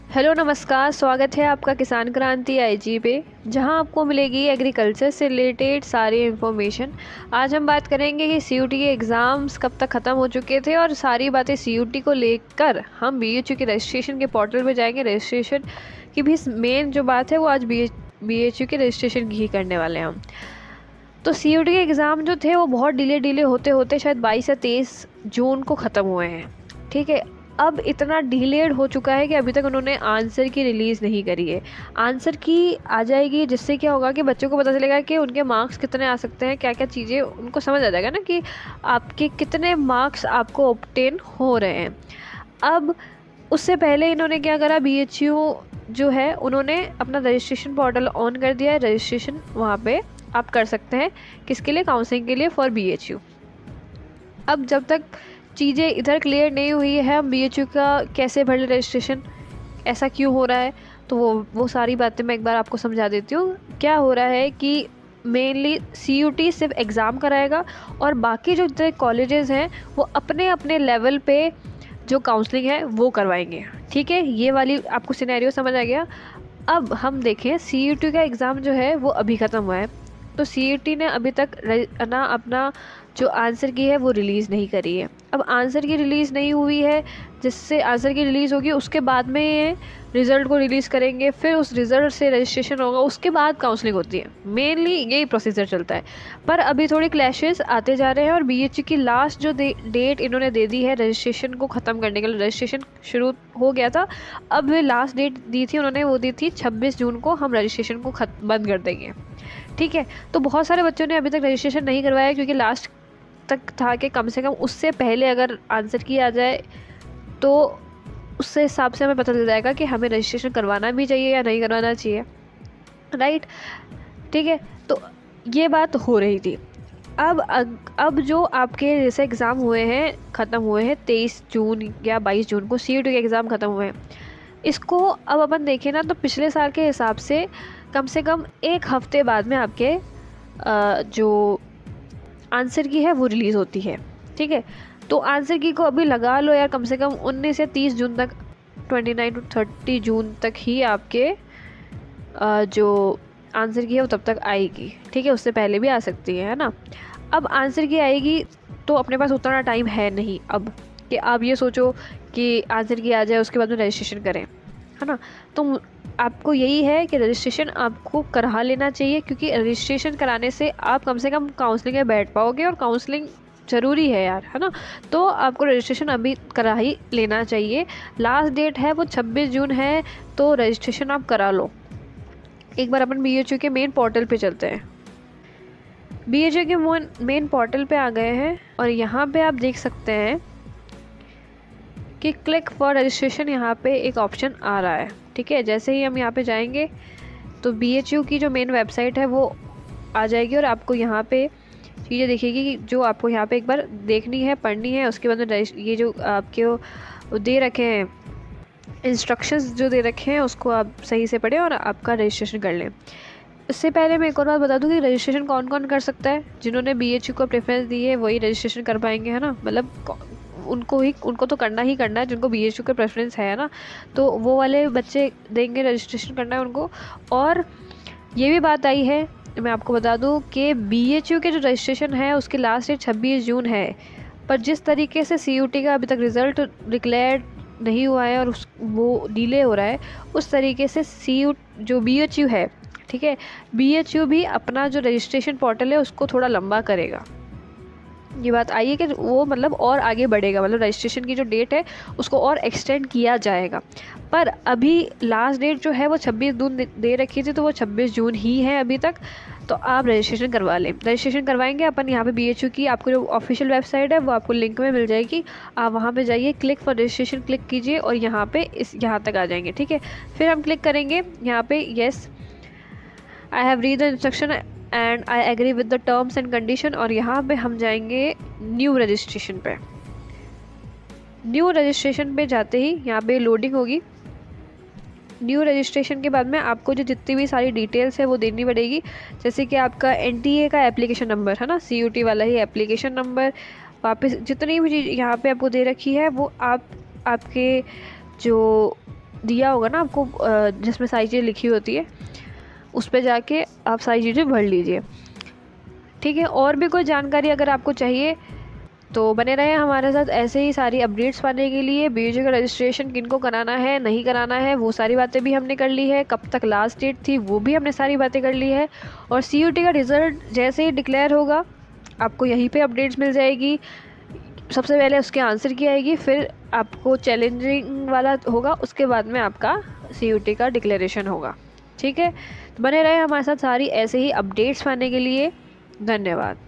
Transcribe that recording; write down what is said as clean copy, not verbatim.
Hello नमस्कार, स्वागत है आपका किसान क्रांति आईजी पे, जहां आपको मिलेगी एग्रीकल्चर से रिलेटेड सारी इन्फॉर्मेशन। आज हम बात करेंगे कि सीयूटी के एग्ज़ाम्स कब तक ख़त्म हो चुके थे और सारी बातें सीयूटी को लेकर हम बीएचयू के रजिस्ट्रेशन के पोर्टल पे जाएंगे। रजिस्ट्रेशन की भी मेन जो बात है वो आज बीएचयू के रजिस्ट्रेशन की ही करने वाले हैं हम। तो सीयूटी के एग्ज़ाम जो थे वो बहुत डिले होते होते शायद 22 या 23 जून को ख़त्म हुए हैं। ठीक है, अब इतना डिलेड हो चुका है कि अभी तक उन्होंने आंसर की रिलीज़ नहीं करी है। आंसर की आ जाएगी, जिससे क्या होगा कि बच्चों को पता चलेगा कि उनके मार्क्स कितने आ सकते हैं, क्या क्या चीज़ें उनको समझ आ जाएगा ना कि आपके कितने मार्क्स आपको ऑब्टेन हो रहे हैं। अब उससे पहले इन्होंने क्या करा, बीएचयू जो है उन्होंने अपना रजिस्ट्रेशन पोर्टल ऑन कर दिया है। रजिस्ट्रेशन वहाँ पे आप कर सकते हैं, किसके लिए, काउंसलिंग के लिए फॉर बीएचयू। अब जब तक चीज़ें इधर क्लियर नहीं हुई है, हम बीएचयू का कैसे भर ले रजिस्ट्रेशन, ऐसा क्यों हो रहा है, तो वो सारी बातें मैं एक बार आपको समझा देती हूँ। क्या हो रहा है कि मेनली सीयूटी सिर्फ एग्ज़ाम कराएगा और बाकी जो जितने कॉलेजेस हैं वो अपने अपने लेवल पे जो काउंसलिंग है वो करवाएंगे। ठीक है, ये वाली आपको सिनेरियो समझ आ गया। अब हम देखें, सीयूटी का एग्ज़ाम जो है वो अभी ख़त्म हुआ है, तो सीयूटी ने अभी तक ना अपना जो आंसर की है वो रिलीज़ नहीं करी है। अब आंसर की रिलीज़ नहीं हुई है, जिससे आंसर की रिलीज़ होगी उसके बाद में ये रिज़ल्ट को रिलीज़ करेंगे, फिर उस रिज़ल्ट से रजिस्ट्रेशन होगा, उसके बाद काउंसलिंग होती है। मेनली यही प्रोसीजर चलता है, पर अभी थोड़ी क्लैशेस आते जा रहे हैं और बीएचयू की लास्ट जो डेट इन्होंने दे दी है रजिस्ट्रेशन को ख़त्म करने के लिए, रजिस्ट्रेशन शुरू हो गया था, अब वे लास्ट डेट दी थी उन्होंने, वो दी थी 26 जून को हम रजिस्ट्रेशन को बंद कर देंगे। ठीक है, तो बहुत सारे बच्चों ने अभी तक रजिस्ट्रेशन नहीं करवाया, क्योंकि लास्ट तक था कि कम से कम उससे पहले अगर आंसर किया आ जाए तो उससे हिसाब से हमें पता चल जाएगा कि हमें रजिस्ट्रेशन करवाना भी चाहिए या नहीं करवाना चाहिए। राइट, ठीक है, तो ये बात हो रही थी। अब जो आपके जैसे एग्ज़ाम हुए हैं, ख़त्म हुए हैं 23 जून या 22 जून को सीयूटी के एग्ज़ाम ख़त्म हुए हैं, इसको अब अपन देखें ना तो पिछले साल के हिसाब से कम एक हफ़्ते बाद में आपके जो आंसर की है वो रिलीज़ होती है। ठीक है, तो आंसर की को अभी लगा लो यार, कम से कम 19 से 30 जून तक, 29 to 30 जून तक ही आपके जो आंसर की है वो तब तक आएगी। ठीक है, उससे पहले भी आ सकती है ना। अब आंसर की आएगी तो अपने पास उतना टाइम है नहीं अब कि आप ये सोचो कि आंसर की आ जाए उसके बाद में रजिस्ट्रेशन करें, है ना। तो आपको यही है कि रजिस्ट्रेशन आपको करा लेना चाहिए, क्योंकि रजिस्ट्रेशन कराने से आप कम से कम काउंसलिंग में बैठ पाओगे, और काउंसलिंग ज़रूरी है यार, है ना। तो आपको रजिस्ट्रेशन अभी करा ही लेना चाहिए। लास्ट डेट है वो 26 जून है, तो रजिस्ट्रेशन आप करा लो। एक बार अपन बीएचयू के मेन पोर्टल पे चलते हैं। बीएचयू के मेन पोर्टल पे आ गए हैं और यहाँ पे आप देख सकते हैं कि क्लिक फॉर रजिस्ट्रेशन, यहाँ पे एक ऑप्शन आ रहा है। ठीक है, जैसे ही हम यहाँ पे जाएंगे तो बीएचयू की जो मेन वेबसाइट है वो आ जाएगी और आपको यहाँ पे चीज़ें दिखेगी कि जो आपको यहाँ पे एक बार देखनी है, पढ़नी है। उसके बाद में ये जो आपके दे रखे हैं इंस्ट्रक्शंस जो दे रखे हैं उसको आप सही से पढ़ें और आपका रजिस्ट्रेशन कर लें। इससे पहले मैं एक और बात बता दूं कि रजिस्ट्रेशन कौन कौन कर सकता है। जिन्होंने बीएचयू को प्रेफरेंस दी है वही रजिस्ट्रेशन कर पाएंगे, है ना। मतलब उनको तो करना ही करना है, जिनको बीएचयू का प्रेफरेंस है ना, तो वो वाले बच्चे देंगे, रजिस्ट्रेशन करना है उनको। और ये भी बात आई है, मैं आपको बता दूं कि बीएचयू के जो रजिस्ट्रेशन है उसकी लास्ट डेट 26 जून है, पर जिस तरीके से सीयूटी का अभी तक रिज़ल्ट डिक्लेयर नहीं हुआ है और वो डिले हो रहा है, उस तरीके से जो बीएचयू है, ठीक है, बीएचयू भी अपना जो रजिस्ट्रेशन पोर्टल है उसको थोड़ा लंबा करेगा। ये बात आई है कि वो मतलब और आगे बढ़ेगा, मतलब रजिस्ट्रेशन की जो डेट है उसको और एक्सटेंड किया जाएगा। पर अभी लास्ट डेट जो है वो 26 जून दे रखी थी, तो वो 26 जून ही है अभी तक। तो आप रजिस्ट्रेशन करवा लें। रजिस्ट्रेशन करवाएंगे अपन यहाँ पे बीएचयू की आपको जो ऑफिशियल वेबसाइट है वो आपको लिंक में मिल जाएगी। आप वहाँ पे जाइए, क्लिक फॉर रजिस्ट्रेशन क्लिक कीजिए और यहाँ पे यहाँ तक आ जाएंगे। ठीक है, फिर हम क्लिक करेंगे यहाँ पे, yes I have read the instruction and I agree with the terms and condition, और यहाँ पे हम जाएंगे न्यू रजिस्ट्रेशन पे। न्यू रजिस्ट्रेशन पे जाते ही यहाँ पे लोडिंग होगी। न्यू रजिस्ट्रेशन के बाद में आपको जो जितनी भी सारी डिटेल्स है वो देनी पड़ेगी, जैसे कि आपका एनटीए का एप्लीकेशन नंबर, है ना, सीयूटी वाला ही एप्लीकेशन नंबर, वापस जितनी भी चीज़ यहाँ पे आपको दे रखी है वो आपके जो दिया होगा ना आपको, जिसमें सारी चीज़ें लिखी होती है, उस पर जाके आप सारी चीज़ें भर लीजिए। ठीक है, और भी कोई जानकारी अगर आपको चाहिए तो बने रहे हमारे साथ ऐसे ही सारी अपडेट्स पाने के लिए। बीएचयू का रजिस्ट्रेशन किनको कराना है, नहीं कराना है, वो सारी बातें भी हमने कर ली है। कब तक लास्ट डेट थी वो भी हमने सारी बातें कर ली है। और सीयूटी का रिज़ल्ट जैसे ही डिक्लेयर होगा आपको यहीं पे अपडेट्स मिल जाएगी। सबसे पहले उसके आंसर की आएगी, फिर आपको चैलेंजिंग वाला होगा, उसके बाद में आपका सीयूटी का डिक्लेरेशन होगा। ठीक है, तो बने रहे हमारे साथ सारी ऐसे ही अपडेट्स पाने के लिए। धन्यवाद।